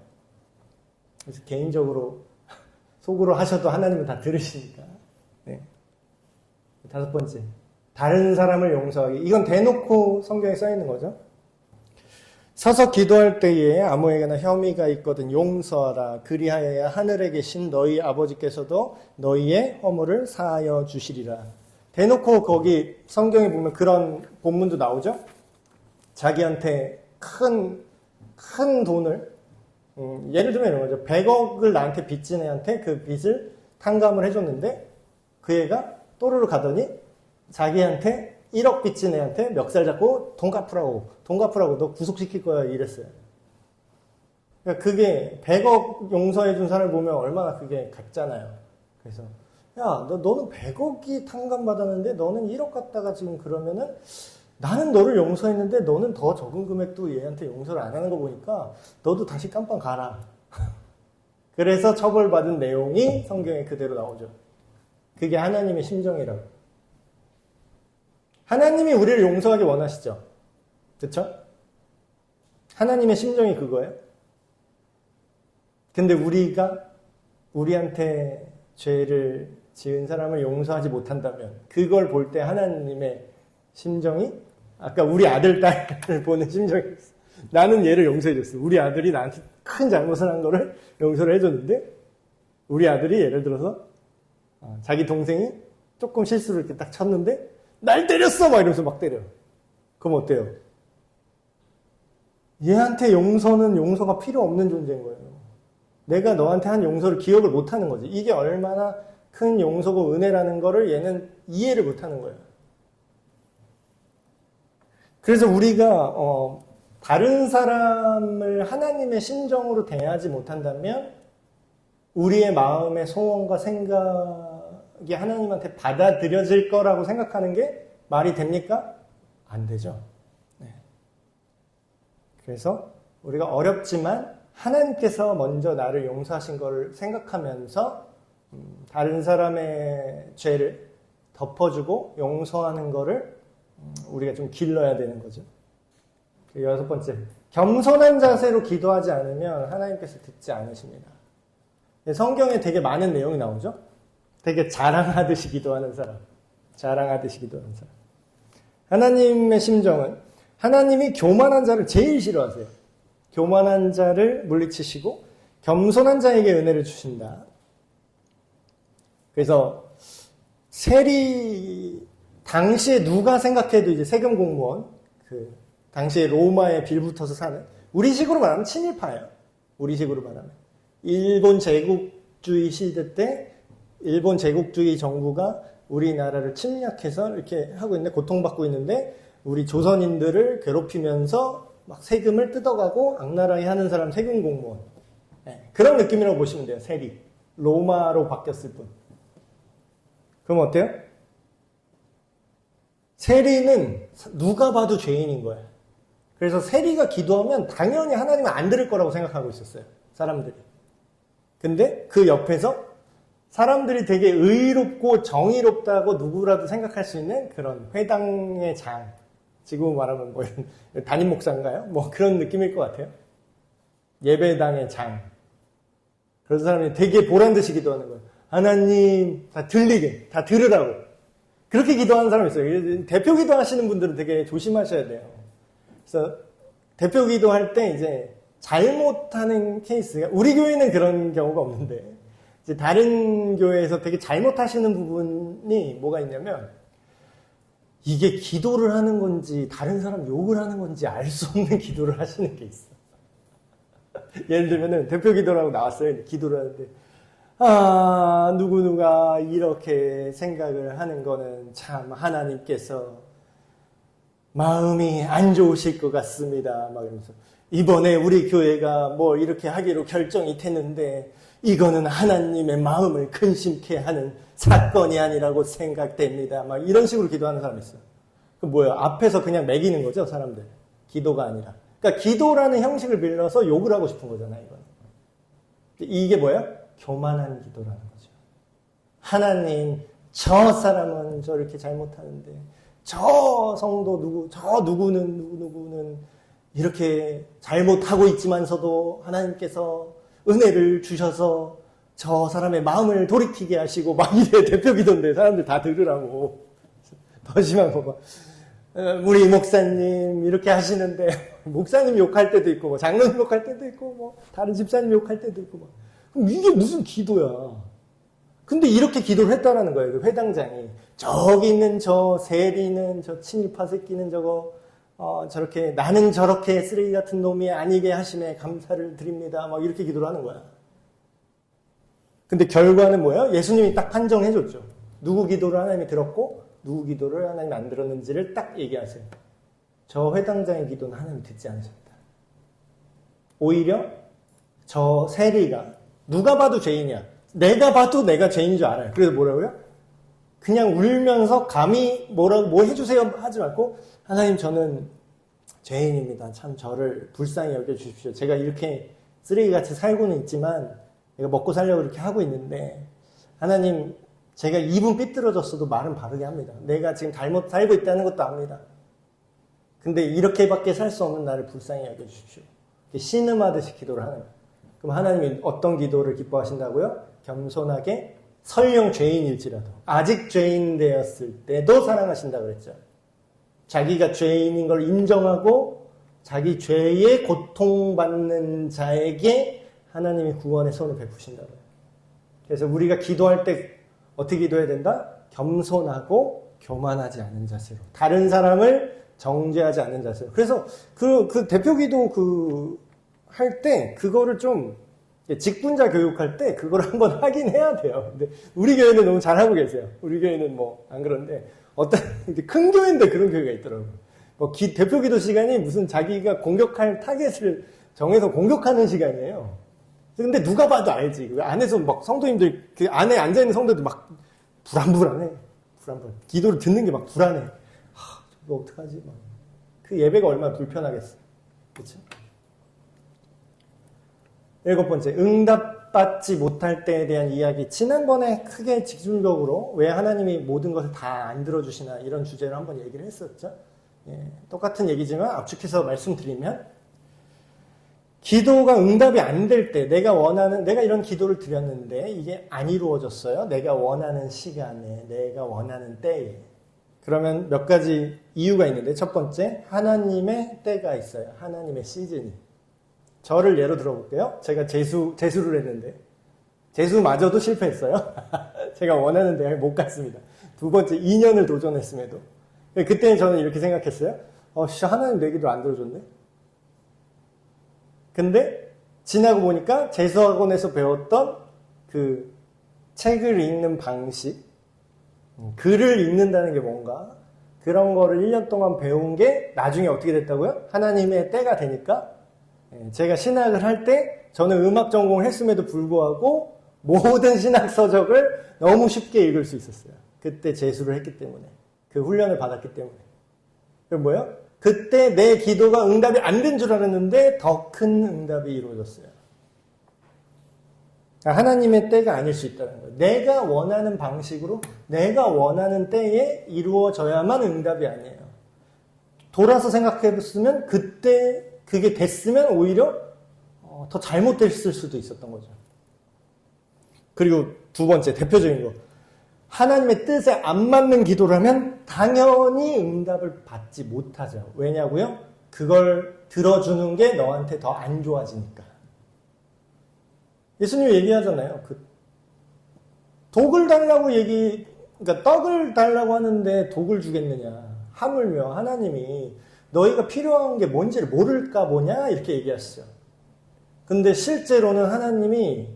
그래서 개인적으로 속으로 하셔도 하나님은 다 들으시니까. 네. 5번째. 다른 사람을 용서하기. 이건 대놓고 성경에 써 있는 거죠. 서서 기도할 때에 아무에게나 혐의가 있거든 용서하라. 그리하여야 하늘에 계신 너희 아버지께서도 너희의 허물을 사하여 주시리라. 대놓고 거기 성경에 보면 그런 본문도 나오죠. 자기한테 큰 돈을 예를 들면 이런 거죠. 100억을 나한테 빚진 애한테 그 빚을 탕감을 해줬는데 그 애가 또르르 가더니 자기한테 1억 빚진 애한테 멱살 잡고 돈 갚으라고 너 구속시킬 거야 이랬어요. 그러니까 그게 100억 용서해 준 사람을 보면 얼마나 그게 같잖아요. 그래서 야, 너는 100억이 탕감받았는데 너는 1억 갖다가 지금 그러면은 나는 너를 용서했는데 너는 더 적은 금액도 얘한테 용서를 안 하는 거 보니까 너도 다시 깜빵 가라. 그래서 처벌받은 내용이 성경에 그대로 나오죠. 그게 하나님의 심정이라고. 하나님이 우리를 용서하기 원하시죠. 그렇죠? 하나님의 심정이 그거예요. 근데 우리가 우리한테 죄를 지은 사람을 용서하지 못한다면 그걸 볼 때 하나님의 심정이 아까 우리 아들, 딸을 보는 심정이 있어. 나는 얘를 용서해줬어. 우리 아들이 나한테 큰 잘못을 한 거를 용서를 해줬는데 우리 아들이 예를 들어서 자기 동생이 조금 실수를 이렇게 딱 쳤는데 날 때렸어! 막 이러면서 막 때려. 그럼 어때요? 얘한테 용서는 용서가 필요 없는 존재인 거예요. 내가 너한테 한 용서를 기억을 못 하는 거지. 이게 얼마나 큰 용서고 은혜라는 거를 얘는 이해를 못 하는 거예요. 그래서 우리가 다른 사람을 하나님의 심정으로 대하지 못한다면 우리의 마음의 소원과 생각이 하나님한테 받아들여질 거라고 생각하는 게 말이 됩니까? 안 되죠. 네. 그래서 우리가 어렵지만 하나님께서 먼저 나를 용서하신 걸 생각하면서 다른 사람의 죄를 덮어주고 용서하는 거를 우리가 좀 길러야 되는 거죠. 6번째, 겸손한 자세로 기도하지 않으면 하나님께서 듣지 않으십니다. 성경에 되게 많은 내용이 나오죠. 되게 자랑하듯이 기도하는 사람. 하나님의 심정은 하나님이 교만한 자를 제일 싫어하세요. 교만한 자를 물리치시고 겸손한 자에게 은혜를 주신다. 그래서 당시에 누가 생각해도 이제 세금 공무원, 당시에 로마에 빌붙어서 사는, 우리식으로 말하면 친일파예요. 우리식으로 말하면. 일본 제국주의 시대 때, 일본 제국주의 정부가 우리나라를 침략해서 이렇게 하고 있는데, 고통받고 있는데, 우리 조선인들을 괴롭히면서 막 세금을 뜯어가고 악나라에 하는 사람 세금 공무원. 네, 그런 느낌이라고 보시면 돼요, 세리. 로마로 바뀌었을 뿐. 그럼 어때요? 세리는 누가 봐도 죄인인 거예요. 그래서 세리가 기도하면 당연히 하나님은 안 들을 거라고 생각하고 있었어요. 사람들이. 근데 그 옆에서 사람들이 되게 의롭고 정의롭다고 누구라도 생각할 수 있는 그런 회당의 장. 지금 말하면 뭐 담임 목사인가요? 뭐 그런 느낌일 것 같아요. 예배당의 장. 그런 사람이 되게 보란듯이 기도하는 거예요. 하나님 다 들리게, 다 들으라고. 그렇게 기도하는 사람이 있어요. 대표 기도하시는 분들은 되게 조심하셔야 돼요. 그래서 대표 기도할 때 이제 잘못하는 케이스가, 우리 교회는 그런 경우가 없는데, 이제 다른 교회에서 되게 잘못하시는 부분이 뭐가 있냐면, 이게 기도를 하는 건지, 다른 사람 욕을 하는 건지 알 수 없는 기도를 하시는 게 있어. 예를 들면은 대표 기도라고 나왔어요. 기도를 하는데, 누구누가 이렇게 생각을 하는 거는 참 하나님께서 마음이 안 좋으실 것 같습니다. 막 이러면서 이번에 우리 교회가 뭐 이렇게 하기로 결정이 됐는데 이거는 하나님의 마음을 근심케 하는 사건이 아니라고 생각됩니다. 막 이런 식으로 기도하는 사람이 있어요. 그 뭐예요? 앞에서 그냥 매기는 거죠, 사람들. 기도가 아니라. 그러니까 기도라는 형식을 빌려서 욕을 하고 싶은 거잖아요, 이건. 이게 뭐예요? 교만한 기도라는 거죠. 하나님, 저 사람은 저렇게 잘못하는데, 저 성도 누구는 이렇게 잘못하고 있지만서도 하나님께서 은혜를 주셔서 저 사람의 마음을 돌이키게 하시고 막 이래 대표 기도인데 사람들 다 들으라고. 더 심한 거 봐. 우리 목사님 이렇게 하시는데 목사님 욕할 때도 있고 뭐 장로님 욕할 때도 있고 뭐 다른 집사님 욕할 때도 있고 막. 그럼 이게 무슨 기도야. 근데 이렇게 기도를 했다라는 거예요. 그 회당장이. 저기 있는 저 세리는 저 친일파 새끼는 저거 저렇게 나는 저렇게 쓰레기 같은 놈이 아니게 하심에 감사를 드립니다. 막 이렇게 기도를 하는 거야. 근데 결과는 뭐예요? 예수님이 딱 판정해줬죠. 누구 기도를 하나님이 들었고 누구 기도를 하나님이 안 들었는지를 딱 얘기하세요. 저 회당장의 기도는 하나님이 듣지 않으셨다. 오히려 저 세리가 누가 봐도 죄인이야. 내가 봐도 내가 죄인인 줄 알아요. 그래서 뭐라고요? 그냥 울면서 감히 뭐라고 뭐 해주세요 하지 말고 하나님 저는 죄인입니다. 참 저를 불쌍히 여겨주십시오. 제가 이렇게 쓰레기같이 살고는 있지만 내가 먹고 살려고 이렇게 하고 있는데 하나님 제가 입은 삐뚤어졌어도 말은 바르게 합니다. 내가 지금 잘못 살고 있다는 것도 압니다. 근데 이렇게밖에 살 수 없는 나를 불쌍히 여겨주십시오. 신음하듯이 기도를 하는 거예요. 그럼 하나님이 어떤 기도를 기뻐하신다고요? 겸손하게 설령 죄인일지라도 아직 죄인 되었을 때도 사랑하신다고 그랬죠. 자기가 죄인인 걸 인정하고 자기 죄에 고통받는 자에게 하나님이 구원의 손을 베푸신다고요. 그래서 우리가 기도할 때 어떻게 기도해야 된다? 겸손하고 교만하지 않은 자세로. 다른 사람을 정죄하지 않는 자세로. 그래서 그 대표 기도 할 때 그거를 좀 직분자 교육할 때 그걸 한번 하긴 해야 돼요. 근데 우리 교회는 너무 잘하고 계세요. 우리 교회는 뭐 안 그런데 어떤 큰 교회인데 그런 교회가 있더라고요. 뭐 대표 기도 시간이 무슨 자기가 공격할 타겟을 정해서 공격하는 시간이에요. 근데 누가 봐도 알지. 그 안에서 막 성도님들 그 안에 앉아 있는 성도들 막 불안불안해. 기도를 듣는 게 막 불안해. 저거 어떡하지? 막. 그 예배가 얼마나 불편하겠어. 그렇죠? 7번째, 응답받지 못할 때에 대한 이야기. 지난번에 크게 집중적으로 왜 하나님이 모든 것을 다 안 들어주시나 이런 주제로 한번 얘기를 했었죠. 똑같은 얘기지만 압축해서 말씀드리면 기도가 응답이 안 될 때 내가 이런 기도를 드렸는데 이게 안 이루어졌어요. 내가 원하는 시간에, 내가 원하는 때에. 그러면 몇 가지 이유가 있는데 첫 번째, 하나님의 때가 있어요. 하나님의 시즌이. 저를 예로 들어볼게요. 제가 재수를 했는데 재수마저도 실패했어요. 제가 원하는 대학에 못 갔습니다. 두 번째, 2년을 도전했음에도. 그때는 저는 이렇게 생각했어요. 하나님 내 기도 안 들어줬네. 근데 지나고 보니까 재수학원에서 배웠던 그 책을 읽는 방식, 글을 읽는다는 게 뭔가 그런 거를 1년 동안 배운 게 나중에 어떻게 됐다고요? 하나님의 때가 되니까 제가 신학을 할 때 저는 음악 전공을 했음에도 불구하고 모든 신학 서적을 너무 쉽게 읽을 수 있었어요. 그때 재수를 했기 때문에. 그 훈련을 받았기 때문에. 그럼 뭐예요? 그때 내 기도가 응답이 안 된 줄 알았는데 더 큰 응답이 이루어졌어요. 하나님의 때가 아닐 수 있다는 거예요. 내가 원하는 방식으로 내가 원하는 때에 이루어져야만 응답이 아니에요. 돌아서 생각해봤으면 그때 그게 됐으면 오히려 더 잘못됐을 수도 있었던 거죠. 그리고 두 번째, 대표적인 거. 하나님의 뜻에 안 맞는 기도라면 당연히 응답을 받지 못하죠. 왜냐고요? 그걸 들어주는 게 너한테 더 안 좋아지니까. 예수님이 얘기하잖아요. 독을 달라고 그러니까 떡을 달라고 하는데 독을 주겠느냐. 하물며 하나님이 너희가 필요한 게 뭔지를 모를까 보냐? 이렇게 얘기하시죠. 근데 실제로는 하나님이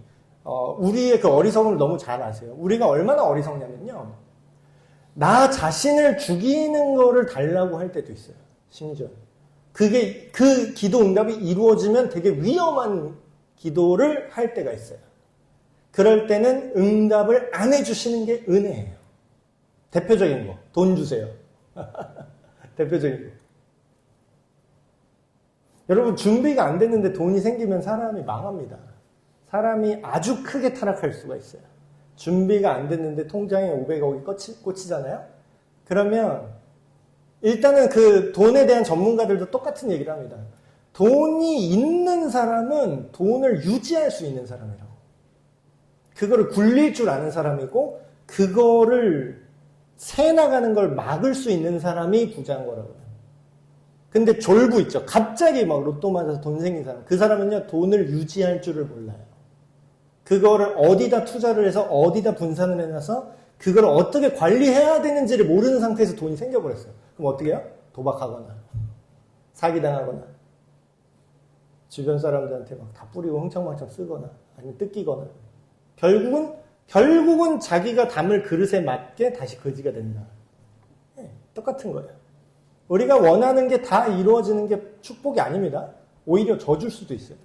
우리의 그 어리석음을 너무 잘 아세요. 우리가 얼마나 어리석냐면요. 나 자신을 죽이는 거를 달라고 할 때도 있어요. 심지어. 그 기도 응답이 이루어지면 되게 위험한 기도를 할 때가 있어요. 그럴 때는 응답을 안 해주시는 게 은혜예요. 대표적인 거. 돈 주세요. 대표적인 거. 여러분 준비가 안 됐는데 돈이 생기면 사람이 망합니다. 사람이 아주 크게 타락할 수가 있어요. 준비가 안 됐는데 통장에 500억이 꽂히잖아요. 그러면 일단은 그 돈에 대한 전문가들도 똑같은 얘기를 합니다. 돈이 있는 사람은 돈을 유지할 수 있는 사람이라고. 그거를 굴릴 줄 아는 사람이고 그거를 새 나가는 걸 막을 수 있는 사람이 부자인 거라고요. 근데 졸부 있죠. 갑자기 막 로또 맞아서 돈 생긴 사람. 그 사람은요, 돈을 유지할 줄을 몰라요. 그거를 어디다 투자를 해서 어디다 분산을 해놔서 그걸 어떻게 관리해야 되는지를 모르는 상태에서 돈이 생겨버렸어요. 그럼 어떻게 해요? 도박하거나 사기당하거나 주변 사람들한테 막 다 뿌리고 흥청망청 쓰거나 아니면 뜯기거나 결국은 자기가 담을 그릇에 맞게 다시 거지가 된다. 네, 똑같은 거예요. 우리가 원하는 게 다 이루어지는 게 축복이 아닙니다. 오히려 저줄 수도 있어요.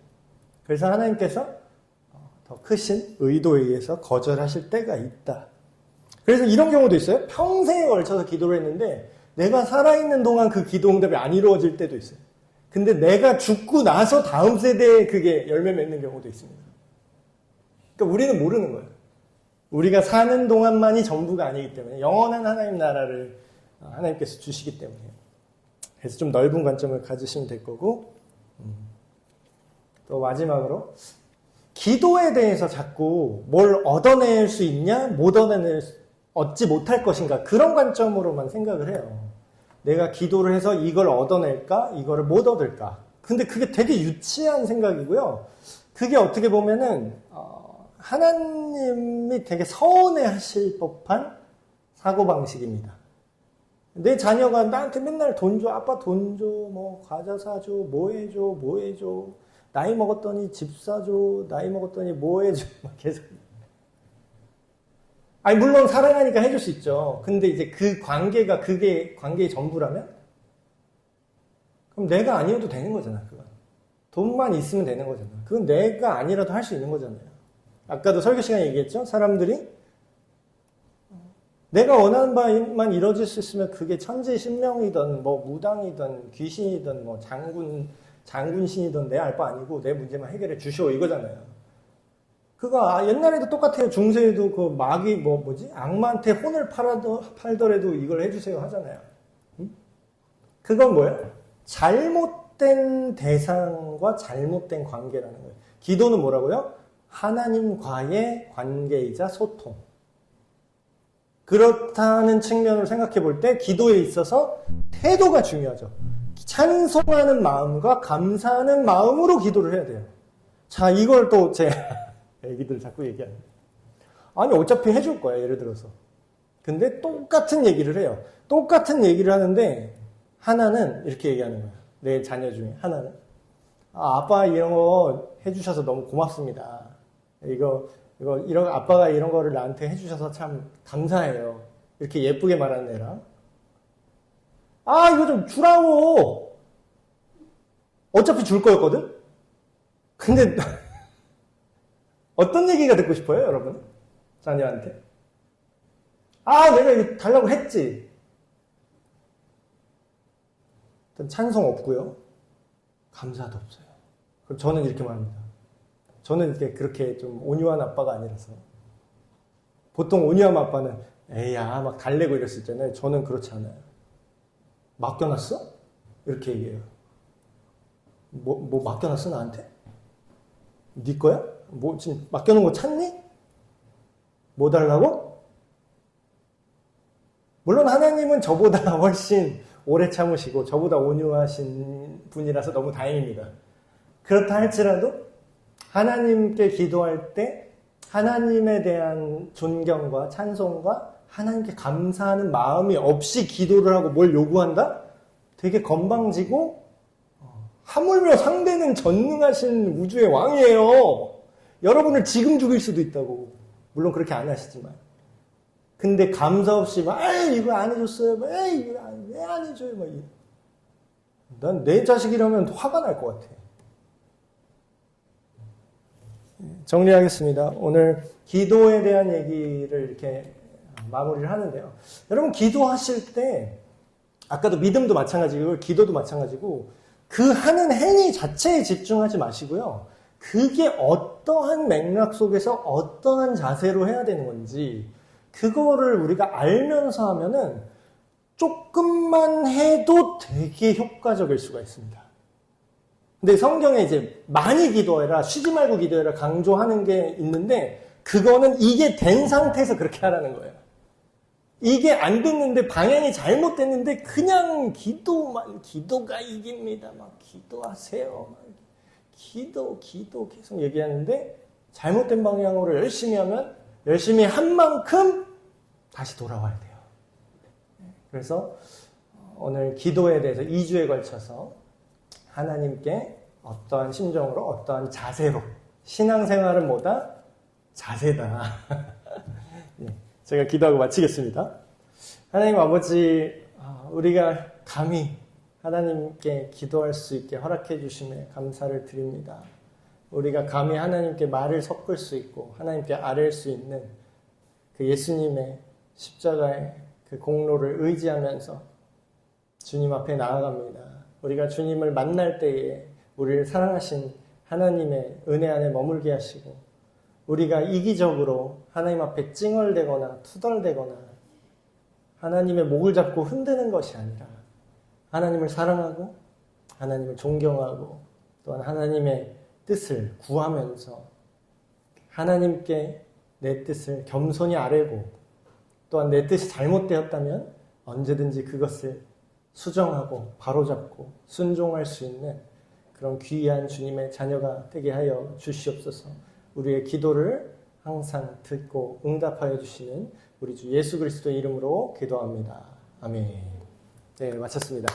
그래서 하나님께서 더 크신 의도에 의해서 거절하실 때가 있다. 그래서 이런 경우도 있어요. 평생에 걸쳐서 기도를 했는데 내가 살아있는 동안 그 기도 응답이 안 이루어질 때도 있어요. 근데 내가 죽고 나서 다음 세대에 그게 열매 맺는 경우도 있습니다. 그러니까 우리는 모르는 거예요. 우리가 사는 동안만이 전부가 아니기 때문에 영원한 하나님 나라를 하나님께서 주시기 때문에 그래서 좀 넓은 관점을 가지시면 될 거고 또 마지막으로 기도에 대해서 자꾸 뭘 얻어낼 수 있냐 못 얻지 못할 것인가 그런 관점으로만 생각을 해요. 내가 기도를 해서 이걸 얻어낼까 이거를 못 얻을까. 근데 그게 되게 유치한 생각이고요. 그게 어떻게 보면은 하나님이 되게 서운해하실 법한 사고방식입니다. 내 자녀가 나한테 맨날 돈 줘, 아빠 돈 줘, 뭐 과자 사줘, 뭐 해줘, 나이 먹었더니 집 사줘, 나이 먹었더니 뭐 해줘, 막 계속. 아니 물론 사랑하니까 해줄 수 있죠. 근데 이제 그 관계가 그게 관계의 전부라면, 그럼 내가 아니어도 되는 거잖아. 그건 돈만 있으면 되는 거잖아. 그건 내가 아니라도 할 수 있는 거잖아요. 아까도 설교 시간에 얘기했죠. 사람들이 내가 원하는 바만 이루어질 수 있으면 그게 천지신명이든 뭐 무당이든 귀신이든 뭐 장군신이든 내 알 바 아니고 내 문제만 해결해 주시오 이거잖아요. 그거 옛날에도 똑같아요. 중세에도 그 마귀 악마한테 혼을 팔더라도 이걸 해주세요 하잖아요. 응? 그건 뭐예요? 잘못된 대상과 잘못된 관계라는 거예요. 기도는 뭐라고요? 하나님과의 관계이자 소통. 그렇다는 측면으로 생각해 볼 때 기도에 있어서 태도가 중요하죠. 찬송하는 마음과 감사하는 마음으로 기도를 해야 돼요. 자, 이걸 또 제 애기들 자꾸 얘기하는데. 아니, 어차피 해줄 거야, 예를 들어서. 근데 똑같은 얘기를 해요. 똑같은 얘기를 하는데 하나는 이렇게 얘기하는 거야. 내 자녀 중에 하나는. 아빠 이런 거 해주셔서 너무 고맙습니다. 아빠가 이런 거를 나한테 해주셔서 참 감사해요. 이렇게 예쁘게 말하는 애랑. 이거 좀 주라고! 어차피 줄 거였거든? 근데, 어떤 얘기가 듣고 싶어요, 여러분? 자녀한테? 내가 이거 달라고 했지. 일단 찬송 없고요. 감사도 없어요. 그럼 저는 이렇게 말합니다. 저는 그렇게 좀 온유한 아빠가 아니라서. 보통 온유한 아빠는 에이야 막 달래고 이럴 수 있잖아요. 저는 그렇지 않아요. 맡겨놨어? 이렇게 얘기해요. 뭐 맡겨놨어 나한테? 네 거야? 뭐 지금 맡겨놓은 거 찾니? 뭐 달라고? 물론 하나님은 저보다 훨씬 오래 참으시고 저보다 온유하신 분이라서 너무 다행입니다. 그렇다 할지라도 하나님께 기도할 때 하나님에 대한 존경과 찬송과 하나님께 감사하는 마음이 없이 기도를 하고 뭘 요구한다? 되게 건방지고 하물며 상대는 전능하신 우주의 왕이에요. 여러분을 지금 죽일 수도 있다고. 물론 그렇게 안 하시지만. 근데 감사 없이 막 이거 안 해줬어요. 이거 왜 안 해줘요. 난 내 자식이라면 화가 날 것 같아. 정리하겠습니다. 오늘 기도에 대한 얘기를 이렇게 마무리를 하는데요. 여러분 기도하실 때 아까도 믿음도 마찬가지고 기도도 마찬가지고 그 하는 행위 자체에 집중하지 마시고요. 그게 어떠한 맥락 속에서 어떠한 자세로 해야 되는 건지 그거를 우리가 알면서 하면은 조금만 해도 되게 효과적일 수가 있습니다. 근데 성경에 이제 많이 기도해라, 쉬지 말고 기도해라 강조하는 게 있는데 그거는 이게 된 상태에서 그렇게 하라는 거예요. 이게 안 됐는데 방향이 잘못됐는데 그냥 기도가 이깁니다. 막 기도하세요. 막 기도 계속 얘기하는데 잘못된 방향으로 열심히 하면 열심히 한 만큼 다시 돌아와야 돼요. 그래서 오늘 기도에 대해서 2주에 걸쳐서 하나님께 어떠한 심정으로 어떠한 자세로 신앙생활은 뭐다? 자세다. 네, 제가 기도하고 마치겠습니다. 하나님 아버지, 우리가 감히 하나님께 기도할 수 있게 허락해 주심에 감사를 드립니다. 우리가 감히 하나님께 말을 섞을 수 있고 하나님께 아뢰일 수 있는 그 예수님의 십자가의 그 공로를 의지하면서 주님 앞에 나아갑니다. 우리가 주님을 만날 때에 우리를 사랑하신 하나님의 은혜 안에 머물게 하시고 우리가 이기적으로 하나님 앞에 찡얼대거나 투덜대거나 하나님의 목을 잡고 흔드는 것이 아니라 하나님을 사랑하고 하나님을 존경하고 또한 하나님의 뜻을 구하면서 하나님께 내 뜻을 겸손히 아뢰고 또한 내 뜻이 잘못되었다면 언제든지 그것을 수정하고 바로잡고 순종할 수 있는 그런 귀한 주님의 자녀가 되게 하여 주시옵소서. 우리의 기도를 항상 듣고 응답하여 주시는 우리 주 예수 그리스도의 이름으로 기도합니다. 아멘. 네, 마쳤습니다.